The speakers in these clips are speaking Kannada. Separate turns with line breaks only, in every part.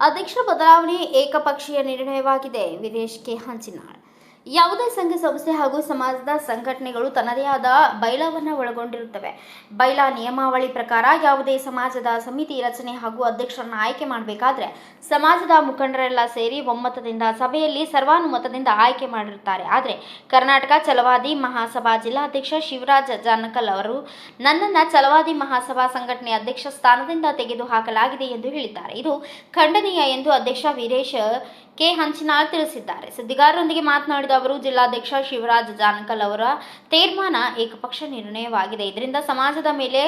ಅಧ್ಯಕ್ಷರ ಬದಲಾವಣೆ ಏಕಪಕ್ಷೀಯ ನಿರ್ಣಯವಾಗಿದೆ. ವೀರೇಶ್ ಕೆ ಹಂಚಿನಾಳ್. ಯಾವುದೇ ಸಂಘ ಸಂಸ್ಥೆ ಹಾಗೂ ಸಮಾಜದ ಸಂಘಟನೆಗಳು ತನ್ನದೇ ಆದ ಬೈಲಾವನ್ನು ಒಳಗೊಂಡಿರುತ್ತವೆ. ಬೈಲಾ ನಿಯಮಾವಳಿ ಪ್ರಕಾರ ಯಾವುದೇ ಸಮಾಜದ ಸಮಿತಿ ರಚನೆ ಹಾಗೂ ಅಧ್ಯಕ್ಷರನ್ನು ಆಯ್ಕೆ ಮಾಡಬೇಕಾದ್ರೆ ಸಮಾಜದ ಮುಖಂಡರೆಲ್ಲ ಸೇರಿ ಒಮ್ಮತದಿಂದ ಸಭೆಯಲ್ಲಿ ಸರ್ವಾನುಮತದಿಂದ ಆಯ್ಕೆ ಮಾಡಿರುತ್ತಾರೆ. ಆದರೆ ಕರ್ನಾಟಕ ಛಲವಾದಿ ಮಹಾಸಭಾ ಜಿಲ್ಲಾಧ್ಯಕ್ಷ ಶಿವರಾಜ್ ಜಾನಕಲ್ ಅವರು ನನ್ನನ್ನು ಛಲವಾದಿ ಮಹಾಸಭಾ ಸಂಘಟನೆ ಅಧ್ಯಕ್ಷ ಸ್ಥಾನದಿಂದ ತೆಗೆದುಹಾಕಲಾಗಿದೆ ಎಂದು ಹೇಳಿದ್ದಾರೆ. ಇದು ಖಂಡನೀಯ ಎಂದು ಅಧ್ಯಕ್ಷ ವೀರೇಶ್ ಕೆ ಹಂಚಿನಾಳ್ ತಿಳಿಸಿದ್ದಾರೆ. ಸುದ್ದಿಗಾರರೊಂದಿಗೆ ಮಾತನಾಡಿದ ಅವರು, ಜಿಲ್ಲಾಧ್ಯಕ್ಷ ಶಿವರಾಜ್ ಜಾನಕಲ್ ಅವರ ತೀರ್ಮಾನ ಏಕಪಕ್ಷ ನಿರ್ಣಯವಾಗಿದೆ. ಇದರಿಂದ ಸಮಾಜದ ಮೇಲೆ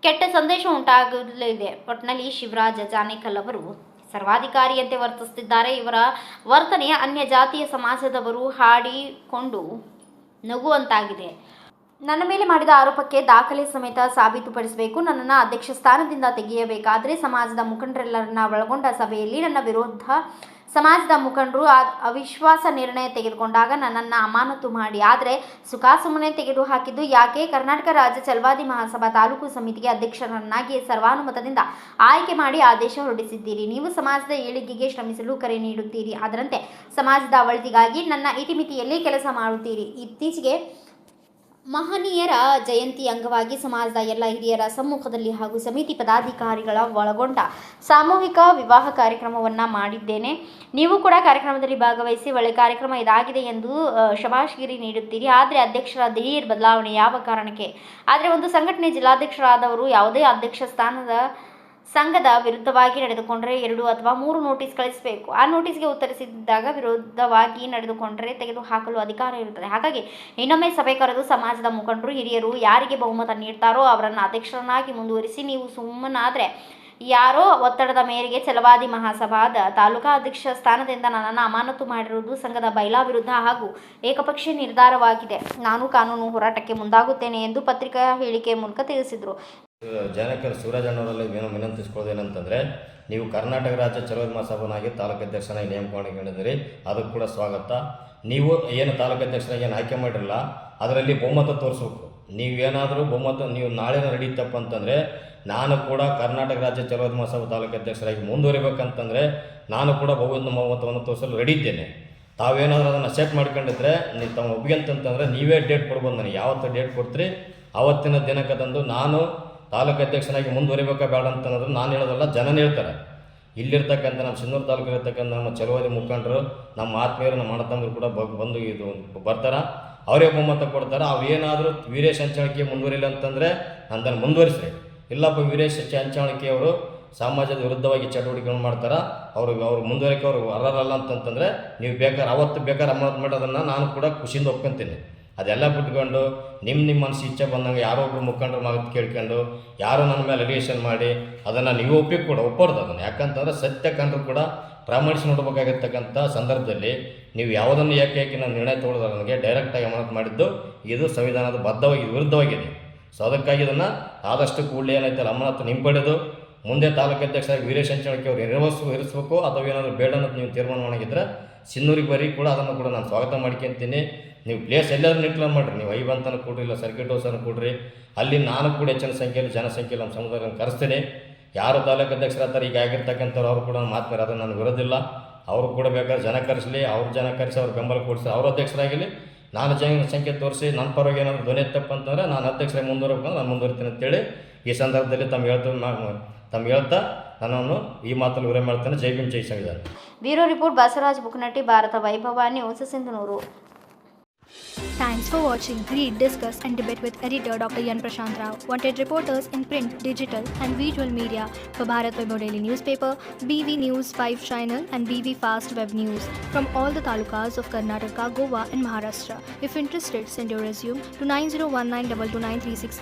ಕೆಟ್ಟ ಸಂದೇಶ ಉಂಟಾಗಲಿದೆ. ಒಟ್ಟಿನಲ್ಲಿ ಶಿವರಾಜ್ ಜಾನಕಲ್ ಅವರು ಸರ್ವಾಧಿಕಾರಿಯಂತೆ ವರ್ತಿಸುತ್ತಿದ್ದಾರೆ. ಇವರ ವರ್ತನೆ ಅನ್ಯ ಜಾತಿಯ ಸಮಾಜದವರು ಹಾಡಿಕೊಂಡು ನಗುವಂತಾಗಿದೆ. ನನ್ನ ಮೇಲೆ ಮಾಡಿದ ಆರೋಪಕ್ಕೆ ದಾಖಲೆ ಸಮೇತ ಸಾಬೀತುಪಡಿಸಬೇಕು. ನನ್ನನ್ನು ಅಧ್ಯಕ್ಷ ಸ್ಥಾನದಿಂದ ತೆಗೆಯಬೇಕಾದರೆ ಸಮಾಜದ ಮುಖಂಡರೆಲ್ಲರನ್ನ ಒಳಗೊಂಡ ಸಭೆಯಲ್ಲಿ ನನ್ನ ವಿರುದ್ಧ ಸಮಾಜದ ಮುಖಂಡರು ಅವಿಶ್ವಾಸ ನಿರ್ಣಯ ತೆಗೆದುಕೊಂಡಾಗ ನನ್ನನ್ನು ಅಮಾನತು ಮಾಡಿ, ಆದರೆ ಸುಖಾಸುಮ್ಮನೆ ತೆಗೆದು ಹಾಕಿದ್ದು ಯಾಕೆ? ಕರ್ನಾಟಕ ರಾಜ್ಯ ಛಲವಾದಿ ಮಹಾಸಭಾ ತಾಲೂಕು ಸಮಿತಿಗೆ ಅಧ್ಯಕ್ಷರನ್ನಾಗಿ ಸರ್ವಾನುಮತದಿಂದ ಆಯ್ಕೆ ಮಾಡಿ ಆದೇಶ ಹೊರಡಿಸಿದ್ದೀರಿ. ನೀವು ಸಮಾಜದ ಏಳಿಗೆಗೆ ಶ್ರಮಿಸಲು ಕರೆ ನೀಡುತ್ತೀರಿ. ಅದರಂತೆ ಸಮಾಜದ ಒಳಿತಿಗಾಗಿ ನನ್ನ ಇತಿಮಿತಿಯಲ್ಲಿ ಕೆಲಸ ಮಾಡುತ್ತೀರಿ. ಇತ್ತೀಚೆಗೆ ಮಹನೀಯರ ಜಯಂತಿ ಅಂಗವಾಗಿ ಸಮಾಜದ ಎಲ್ಲ ಹಿರಿಯರ ಸಮ್ಮುಖದಲ್ಲಿ ಹಾಗೂ ಸಮಿತಿ ಪದಾಧಿಕಾರಿಗಳ ಒಳಗೊಂಡ ಸಾಮೂಹಿಕ ವಿವಾಹ ಕಾರ್ಯಕ್ರಮವನ್ನು ಮಾಡಿದ್ದೇನೆ. ನೀವು ಕೂಡ ಕಾರ್ಯಕ್ರಮದಲ್ಲಿ ಭಾಗವಹಿಸಿ ಒಳ್ಳೆ ಕಾರ್ಯಕ್ರಮ ಇದಾಗಿದೆ ಎಂದು ಶಬಾಷ್ಗಿರಿ ನೀಡುತ್ತೀರಿ. ಆದರೆ ಅಧ್ಯಕ್ಷರ ದಿಢೀರ್ ಬದಲಾವಣೆ ಯಾವ ಕಾರಣಕ್ಕೆ? ಆದರೆ ಒಂದು ಸಂಘಟನೆ ಜಿಲ್ಲಾಧ್ಯಕ್ಷರಾದವರು ಯಾವುದೇ ಅಧ್ಯಕ್ಷ ಸ್ಥಾನದ ಸಂಘದ ವಿರುದ್ಧವಾಗಿ ನಡೆದುಕೊಂಡರೆ 2 ಅಥವಾ 3 ನೋಟಿಸ್ ಕಳಿಸಬೇಕು. ಆ ನೋಟಿಸ್ಗೆ ಉತ್ತರಿಸಿದಾಗ ವಿರೋಧವಾಗಿ ನಡೆದುಕೊಂಡರೆ ತೆಗೆದುಹಾಕಲು ಅಧಿಕಾರ ಇರುತ್ತದೆ. ಹಾಗಾಗಿ ಇನ್ನೊಮ್ಮೆ ಸಭೆ ಕರೆದು ಸಮಾಜದ ಮುಖಂಡರು ಹಿರಿಯರು ಯಾರಿಗೆ ಬಹುಮತ ನೀಡ್ತಾರೋ ಅವರನ್ನು ಅಧ್ಯಕ್ಷರನ್ನಾಗಿ ಮುಂದುವರಿಸಿ. ನೀವು ಸುಮ್ಮನಾದರೆ ಯಾರೋ ಒತ್ತಡದ ಮೇರೆಗೆ ಛಲವಾದಿ ಮಹಾಸಭಾದ ತಾಲೂಕಾ ಅಧ್ಯಕ್ಷ ಸ್ಥಾನದಿಂದ ನನ್ನನ್ನು ಅಮಾನತು ಮಾಡಿರುವುದು ಸಂಘದ ಬೈಲಾ ವಿರುದ್ಧ ಹಾಗೂ ಏಕಪಕ್ಷೀಯ ನಿರ್ಧಾರವಾಗಿದೆ. ನಾನು ಕಾನೂನು ಹೋರಾಟಕ್ಕೆ ಮುಂದಾಗುತ್ತೇನೆ ಎಂದು ಪತ್ರಿಕಾ ಹೇಳಿಕೆ ಮೂಲಕ ತಿಳಿಸಿದರು.
ಜಾನಕಲ್ ಶಿವರಾಜಣ್ಣವರಲ್ಲಿ ವಿನಂತಿಸ್ಕೊಳ್ಳೋದೇನಂತಂದರೆ, ನೀವು ಕರ್ನಾಟಕ ರಾಜ್ಯ ಛಲವಾದಿ ಮಹಾಸಭಾನಾಗಿ ತಾಲೂಕು ಅಧ್ಯಕ್ಷನಾಗಿ ನೇಮಕ ಮಾಡಿಕೊಂಡಿದ್ದೀರಿ. ಅದಕ್ಕೆ ಕೂಡ ಸ್ವಾಗತ. ನೀವು ಏನು ತಾಲೂಕು ಅಧ್ಯಕ್ಷರಾಗಿ ಏನು ಆಯ್ಕೆ ಮಾಡಿರಲ್ಲ, ಅದರಲ್ಲಿ ಬಹುಮತ ತೋರಿಸ್ಬೇಕು. ನೀವೇನಾದರೂ ಬಹುಮತ ನೀವು ನಾಳೆ ನಡೀತಪ್ಪ ಅಂತಂದರೆ ನಾನು ಕೂಡ ಕರ್ನಾಟಕ ರಾಜ್ಯ ಛಲವಾದಿ ಮಹಾಸಭಾ ತಾಲೂಕು ಅಧ್ಯಕ್ಷರಾಗಿ ಮುಂದುವರಿಬೇಕಂತಂದರೆ ನಾನು ಕೂಡ ಬಹುಮತವನ್ನು ತೋರಿಸಲು ರೆಡಿ ಇದ್ದೇನೆ. ತಾವೇನಾದರೂ ಅದನ್ನು ಸೆಟ್ ಮಾಡ್ಕೊಂಡಿದ್ರೆ ನೀವು ತಮ್ಮ ಒಪ್ಪಿಗೆ ಅಂತಂತಂದರೆ ನೀವೇ ಡೇಟ್ ಕೊಡ್ಬೋದು. ನನಗೆ ಯಾವತ್ತು ಡೇಟ್ ಕೊಡ್ತೀರಿ ಆವತ್ತಿನ ದಿನಕ್ಕದಂದು ನಾನು ತಾಲೂಕು ಅಧ್ಯಕ್ಷನಾಗಿ ಮುಂದುವರಿಬೇಕಾ ಬೇಡ ಅಂತ ಅನ್ನೋದು ನಾನು ಹೇಳೋದಲ್ಲ, ಜನನೇ ಹೇಳ್ತಾರೆ. ಇಲ್ಲಿರ್ತಕ್ಕಂಥ ನಮ್ಮ ಸಿನ್ನೂರು ತಾಲೂಕು ಇರ್ತಕ್ಕಂಥ ನಮ್ಮ ಛಲವಾದಿ ಮುಖಂಡರು, ನಮ್ಮ ಆತ್ಮೀಯರು, ನಮ್ಮ ಅಣ್ಣತಮ್ಮರು ಕೂಡ ಬಂದು ಇದು ಬರ್ತಾರೆ. ಅವರೇ ಬಹುಮತ ಕೊಡ್ತಾರೆ. ಅವೇನಾದರೂ ವೀರೇಶ್ ಹಂಚಾಳಿಕೆ ಮುಂದುವರಿಲ್ಲ ಅಂತಂದರೆ ಅದನ್ನು ಮುಂದುವರಿಸ್ರಿ. ಇಲ್ಲಪ್ಪ ವೀರೇಶ್ ಹಂಚಾಳಿಕೆ ಅವರು ಸಮಾಜದ ವಿರುದ್ಧವಾಗಿ ಚಟುವಟಿಕೆಗಳನ್ನು ಮಾಡ್ತಾರೆ, ಅವ್ರು ಮುಂದುವರಿಕೆ ಅವರು ಅರ್ಹರಲ್ಲ ಅಂತಂತಂದರೆ ನೀವು ಬೇಕಾದ್ರೆ ಅವತ್ತು ಬೇಕಾದ್ರೆ ಅಮಾನತು ಮಾಡೋದನ್ನು ನಾನು ಕೂಡ ಖುಷಿಯಿಂದ ಒಪ್ಕೊತೀನಿ. ಅದೆಲ್ಲ ಬಿಟ್ಕೊಂಡು ನಿಮ್ಮ ಮನಸ್ಸು ಇಚ್ಛೆ ಬಂದಂಗೆ ಯಾರೋ ಒಬ್ಬರು ಮುಖಂಡರು ಮಾತು ಕೇಳ್ಕೊಂಡು ಯಾರೋ ನನ್ನ ಮೇಲೆ ಅಲಿಗೇಷನ್ ಮಾಡಿ ಅದನ್ನು ನೀವು ಒಪ್ಪಬಾರ್ದು ಅದನ್ನು. ಯಾಕಂತಂದರೆ ಸತ್ಯ ಕಂಡ್ರು ಕೂಡ ಪ್ರಾಮಾಣಿಸಿ ನೋಡಬೇಕಾಗಿರ್ತಕ್ಕಂಥ ಸಂದರ್ಭದಲ್ಲಿ ನೀವು ಯಾವುದನ್ನು ಏಕೆ ನಾನು ನಿರ್ಣಯ ತೊಗೊಳ್ಳೋದು ನನಗೆ ಡೈರೆಕ್ಟಾಗಿ ಅಮಾನತು ಮಾಡಿದ್ದು ಇದು ಸಂವಿಧಾನದ ಬದ್ಧವಾಗಿ ವಿರುದ್ಧವಾಗಿದೆ. ಸೊ ಅದಕ್ಕಾಗಿ ಇದನ್ನು ಆದಷ್ಟು ಕೂಡಲೇ ಏನೈತಲ್ಲ ಅಮಾನತು ಹಿಂಪಡೆದು ಮುಂದೆ ತಾಲೂಕು ಅಧ್ಯಕ್ಷರಾಗಿ ವೀರೇಶ್ ಹಂಚಾಳಿಕೆ ಅವರು ಇರಿಸಬೇಕು ಅಥವಾ ಏನಾದರೂ ಬೇಡ ಅನ್ನೋದು ನೀವು ತೀರ್ಮಾನ ಮಾಡಿದ್ರೆ ಸಿನ್ನೂರಿಗೆ ಬರೀ ಕೂಡ ಅದನ್ನು ಕೂಡ ನಾನು ಸ್ವಾಗತ ಮಾಡ್ಕೊತೀನಿ. ನೀವು ಪ್ಲೇಸ್ ಎಲ್ಲಾದ್ರೂ ನಿಟ್ಲನ್ ಮಾಡಿರಿ, ನೀವು ಐಬಂತನ ಕೊಡ್ರಿ, ಇಲ್ಲ ಸರ್ಕಿಟ್ ಹೌಸನ್ನು ಕೊಡ್ರಿ. ಅಲ್ಲಿ ನಾನು ಕೂಡ ಹೆಚ್ಚಿನ ಸಂಖ್ಯೆಯಲ್ಲಿ ಜನಸಂಖ್ಯೆಯಲ್ಲಿ ನಮ್ಮ ಸಮುದಾಯವನ್ನು ಕರೆಸ್ತೀನಿ. ಯಾರು ತಾಲೂಕು ಅಧ್ಯಕ್ಷರಾಗ್ತಾರೆ ಈಗ ಆಗಿರ್ತಕ್ಕಂಥವ್ರು ಅವರು ಕೂಡ ಮಾತನಾಡಿ ಅದನ್ನು ನಾನು ವಿರೋಧಿಲ್ಲ. ಅವರು ಕೂಡ ಬೇಕಾದ್ರೆ ಜನ ಕರೆಸಲಿ, ಅವ್ರ ಜನ ಕರೆಸಿ ಅವ್ರ ಬೆಂಬಲ ಕೊಡಿಸಿ ಅವ್ರ ಅಧ್ಯಕ್ಷರಾಗಲಿ. ನಾನು ಜನ ಸಂಖ್ಯೆ ತೋರಿಸಿ ನನ್ನ ಪರವಾಗಿ ಏನಾದರೂ ಧ್ವನಿ ಎತ್ತಪ್ಪ ಅಂತಂದರೆ ನಾನು ಅಧ್ಯಕ್ಷರಾಗಿ ಮುಂದುವರಬೇಕಂದ್ರೆ ನಾನು ಮುಂದುವರಿತೀನಿ ಅಂತೇಳಿ ಈ ಸಂದರ್ಭದಲ್ಲಿ ತಮ್ಮ ಹೇಳ್ತಾ ನಾನು ಈ ಮಾತಲ್ಲಿ ವಿರಾಮ ಮಾಡ್ತೇನೆ. ಜೈ ಭೀಮ್, ಜೈ ಸಂವಿಧಾನ.
ಬ್ಯೂರೋ ರಿಪೋರ್ಟ್ ಬಸವರಾಜ್ ಬುಕ್ನಟ್ಟಿ, ಭಾರತ ವೈಭವ news, Sindhanur.
Thanks for watching. Read, discuss and debate with editor Dr. Yan Prashant Rao. Wanted reporters in print, digital and visual media for Bharat Vaibhav Daily Newspaper, BV News 5 Channel and BV Fast Web News from all the talukas of Karnataka, Goa and Maharashtra. If interested, send your resume to 9019229369.